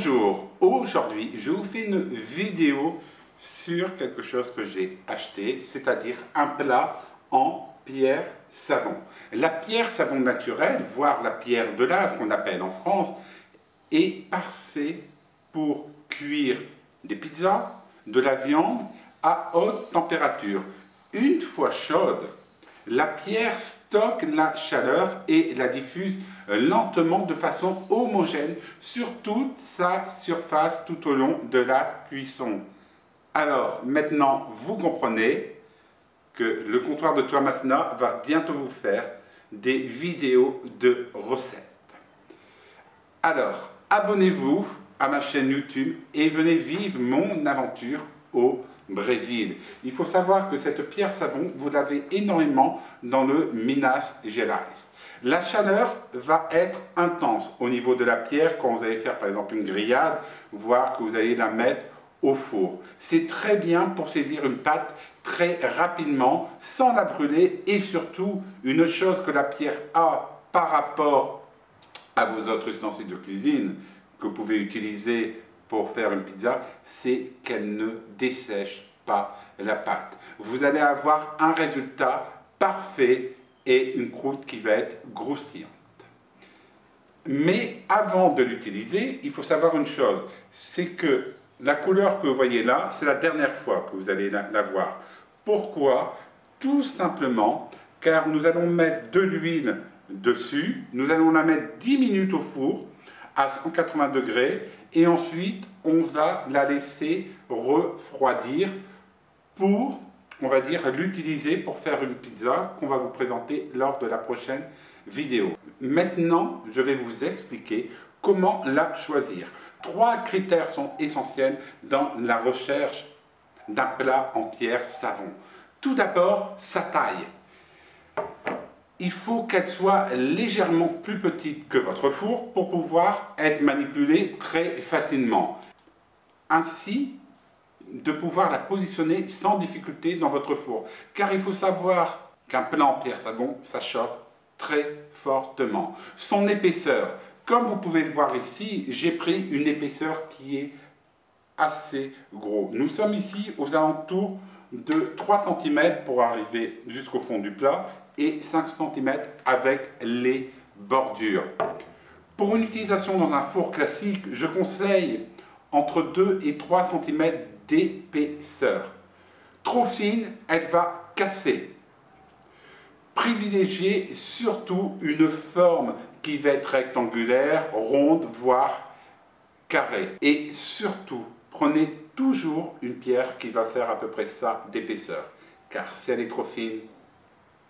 Bonjour, aujourd'hui je vous fais une vidéo sur quelque chose que j'ai acheté, c'est-à-dire un plat en pierre savon. La pierre savon naturelle, voire la pierre de lave qu'on appelle en France, est parfait pour cuire des pizzas, de la viande à haute température. Une fois chaude, la pierre stocke la chaleur et la diffuse lentement de façon homogène sur toute sa surface tout au long de la cuisson. Alors maintenant vous comprenez que le comptoir de Thomasina va bientôt vous faire des vidéos de recettes. Alors abonnez-vous à ma chaîne YouTube et venez vivre mon aventure au Brésil. Il faut savoir que cette pierre savon, vous l'avez énormément dans le Minas Gerais. La chaleur va être intense au niveau de la pierre quand vous allez faire par exemple une grillade, voire que vous allez la mettre au four. C'est très bien pour saisir une pâte très rapidement, sans la brûler, et surtout, une chose que la pierre a par rapport à vos autres ustensiles de cuisine, que vous pouvez utiliser pour faire une pizza, c'est qu'elle ne dessèche pas la pâte. Vous allez avoir un résultat parfait et une croûte qui va être croustillante. Mais avant de l'utiliser, il faut savoir une chose, c'est que la couleur que vous voyez là, c'est la dernière fois que vous allez la voir. Pourquoi? Tout simplement car nous allons mettre de l'huile dessus, nous allons la mettre 10 minutes au four à 180 degrés et ensuite on va la laisser refroidir pour, on va dire, l'utiliser pour faire une pizza qu'on va vous présenter lors de la prochaine vidéo. Maintenant, je vais vous expliquer comment la choisir. 3 critères sont essentiels dans la recherche d'un plat en pierre savon. Tout d'abord, sa taille. Il faut qu'elle soit légèrement plus petite que votre four pour pouvoir être manipulée très facilement. Ainsi, de pouvoir la positionner sans difficulté dans votre four. Car il faut savoir qu'un plat en pierre savon, ça chauffe très fortement. Son épaisseur, comme vous pouvez le voir ici, j'ai pris une épaisseur qui est assez gros. Nous sommes ici aux alentours de 3 cm pour arriver jusqu'au fond du plat et 5 cm avec les bordures. Pour une utilisation dans un four classique, je conseille entre 2 et 3 cm d'épaisseur. Trop fine, elle va casser. Privilégiez surtout une forme qui va être rectangulaire, ronde, voire carrée. Et surtout, prenez toujours une pierre qui va faire à peu près ça d'épaisseur. Car si elle est trop fine,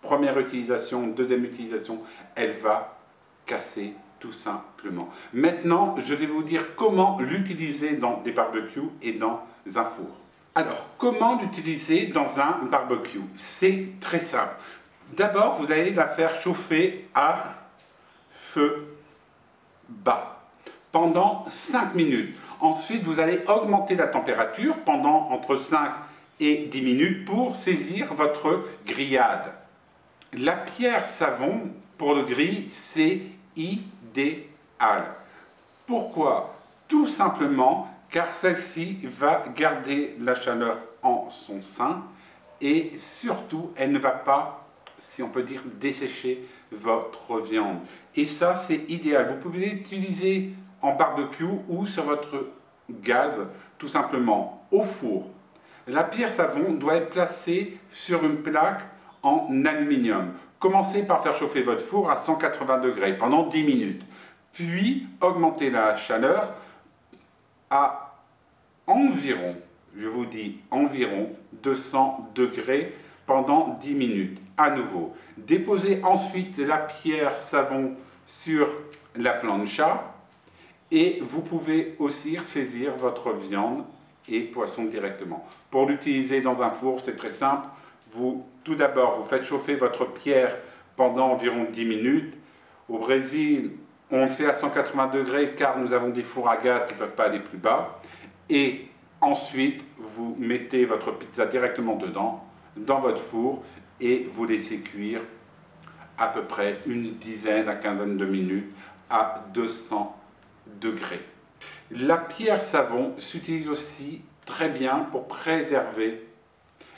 première utilisation, deuxième utilisation, elle va casser tout simplement. Maintenant, je vais vous dire comment l'utiliser dans des barbecues et dans un four. Alors, comment l'utiliser dans un barbecue? C'est très simple. D'abord, vous allez la faire chauffer à feu bas pendant 5 minutes. Ensuite, vous allez augmenter la température pendant entre 5 et 10 minutes pour saisir votre grillade. La pierre savon pour le grill, c'est idéal. Pourquoi? Tout simplement car celle-ci va garder la chaleur en son sein et surtout, elle ne va pas, si on peut dire, dessécher votre viande. Et ça, c'est idéal. Vous pouvez l'utiliser en barbecue ou sur votre gaz, tout simplement au four. La pierre savon doit être placée sur une plaque en aluminium. Commencez par faire chauffer votre four à 180 degrés pendant 10 minutes. Puis, augmentez la chaleur à environ, je vous dis environ 200 degrés pendant 10 minutes. À nouveau, déposez ensuite la pierre savon sur la plancha et vous pouvez aussi saisir votre viande et poisson directement. Pour l'utiliser dans un four, c'est très simple. Tout d'abord, vous faites chauffer votre pierre pendant environ 10 minutes. Au Brésil, on le fait à 180 degrés car nous avons des fours à gaz qui ne peuvent pas aller plus bas. Et ensuite, vous mettez votre pizza directement dedans, dans votre four, et vous laissez cuire à peu près une dizaine à quinzaine de minutes à 200 degrés. La pierre savon s'utilise aussi très bien pour préserver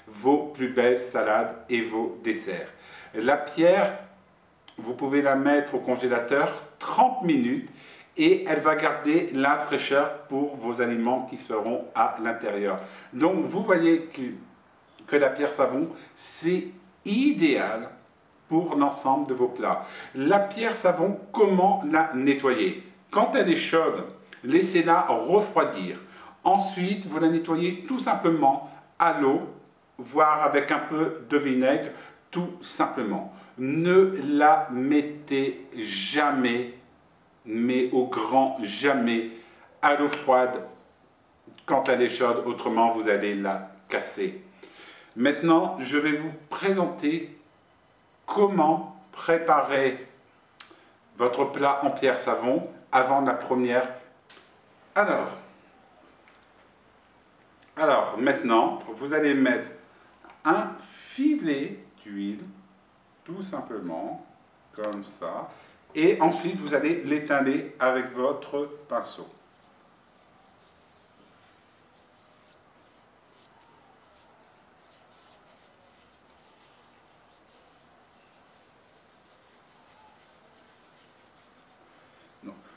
vos plus belles salades et vos desserts. La pierre, vous pouvez la mettre au congélateur 30 minutes et elle va garder la fraîcheur pour vos aliments qui seront à l'intérieur. Donc vous voyez que la pierre savon, c'est idéal pour l'ensemble de vos plats. La pierre savon, comment la nettoyer? Quand elle est chaude, laissez-la refroidir. Ensuite, vous la nettoyez tout simplement à l'eau, voire avec un peu de vinaigre, tout simplement. Ne la mettez jamais, mais au grand jamais, à l'eau froide quand elle est chaude, autrement vous allez la casser. Maintenant, je vais vous présenter comment préparer votre plat en pierre savon avant la première. Alors maintenant, vous allez mettre un filet d'huile, tout simplement, comme ça, et ensuite vous allez l'étaler avec votre pinceau.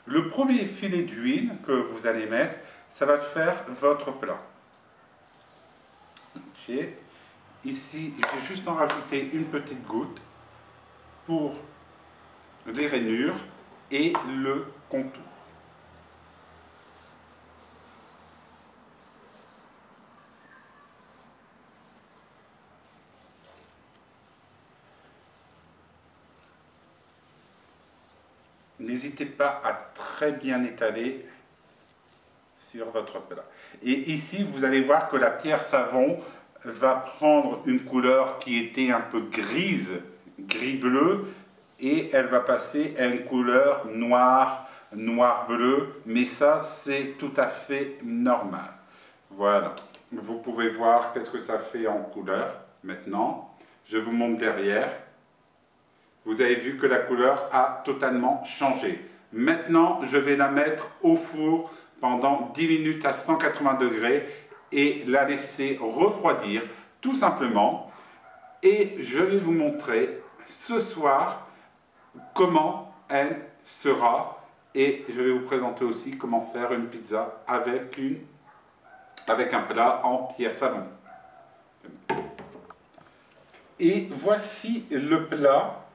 Le premier filet d'huile que vous allez mettre, ça va faire votre plat. Okay. Ici, je vais juste en rajouter une petite goutte pour les rainures et le contour. N'hésitez pas à très bien étaler sur votre plat. Et ici, vous allez voir que la pierre savon va prendre une couleur qui était un peu grise, gris-bleu, et elle va passer à une couleur noire, noir-bleu, mais ça, c'est tout à fait normal. Voilà. Vous pouvez voir qu'est-ce que ça fait en couleur. Maintenant, je vous montre derrière. Vous avez vu que la couleur a totalement changé. Maintenant, je vais la mettre au four pendant 10 minutes à 180 degrés et la laisser refroidir tout simplement. Et je vais vous montrer ce soir comment elle sera. Et je vais vous présenter aussi comment faire une pizza avec un plat en pierre savon. Et voici le plat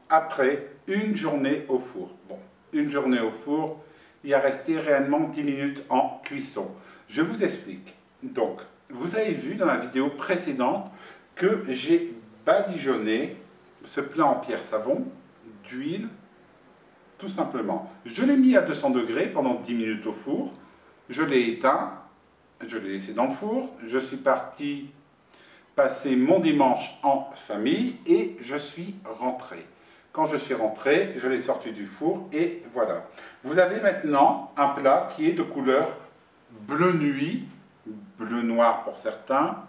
après une journée au four. Bon, une journée au four, il a resté réellement 10 minutes en cuisson. Je vous explique. Donc, vous avez vu dans la vidéo précédente que j'ai badigeonné ce plat en pierre savon d'huile, tout simplement. Je l'ai mis à 200 degrés pendant 10 minutes au four. Je l'ai éteint, je l'ai laissé dans le four. Je suis parti passer mon dimanche en famille et je suis rentré. Quand je suis rentré, je l'ai sorti du four et voilà. Vous avez maintenant un plat qui est de couleur bleu nuit, bleu noir pour certains.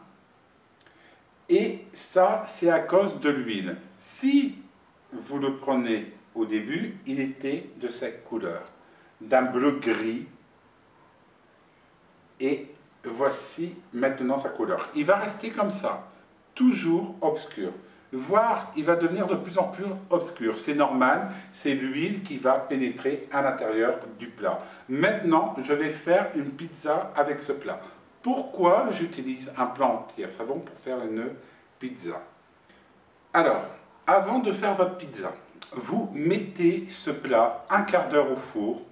Et ça, c'est à cause de l'huile. Si vous le prenez au début, il était de cette couleur, d'un bleu gris. Et voici maintenant sa couleur. Il va rester comme ça, toujours obscur. Voire, il va devenir de plus en plus obscur. C'est normal, c'est l'huile qui va pénétrer à l'intérieur du plat. Maintenant, je vais faire une pizza avec ce plat. Pourquoi j'utilise un plat en pierre savon pour faire une pizza? Alors, avant de faire votre pizza, vous mettez ce plat un quart d'heure au four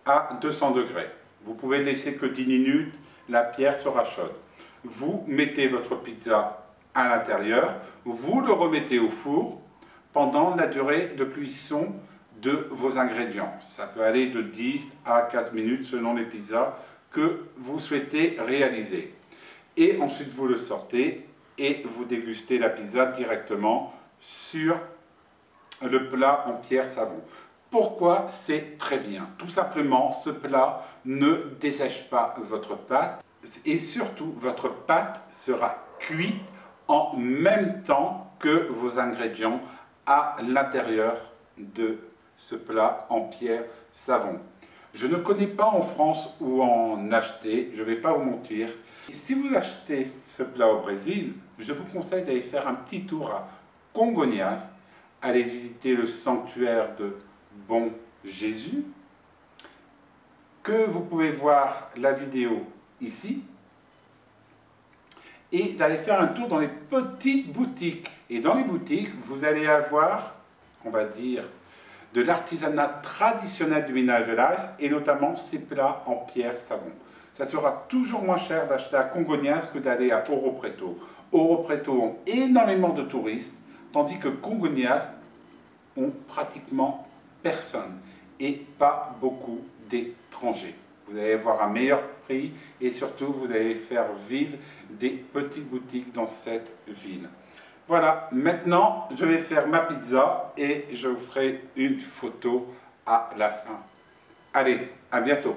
à 200 degrés. Vous pouvez le laisser que 10 minutes, la pierre sera chaude. Vous mettez votre pizza à l'intérieur, vous le remettez au four pendant la durée de cuisson de vos ingrédients. Ça peut aller de 10 à 15 minutes selon les pizzas que vous souhaitez réaliser. Et ensuite vous le sortez et vous dégustez la pizza directement sur le plat en pierre savon. Pourquoi c'est très bien? Tout simplement, ce plat ne dessèche pas votre pâte et surtout, votre pâte sera cuite en même temps que vos ingrédients à l'intérieur de ce plat en pierre savon. Je ne connais pas en France où en acheter, je ne vais pas vous mentir. Et si vous achetez ce plat au Brésil, je vous conseille d'aller faire un petit tour à Congonhas, aller visiter le sanctuaire de Bon Jésus, que vous pouvez voir la vidéo ici, et d'aller faire un tour dans les petites boutiques. Et dans les boutiques, vous allez avoir, on va dire, de l'artisanat traditionnel du Minas Gerais, et notamment ces plats en pierre savon. Ça sera toujours moins cher d'acheter à Congonhas que d'aller à Ouro Preto. Ouro Preto ont énormément de touristes, tandis que Congonhas ont pratiquement personne et pas beaucoup d'étrangers. Vous allez avoir un meilleur prix et surtout vous allez faire vivre des petites boutiques dans cette ville. Voilà, maintenant je vais faire ma pizza et je vous ferai une photo à la fin. Allez, à bientôt.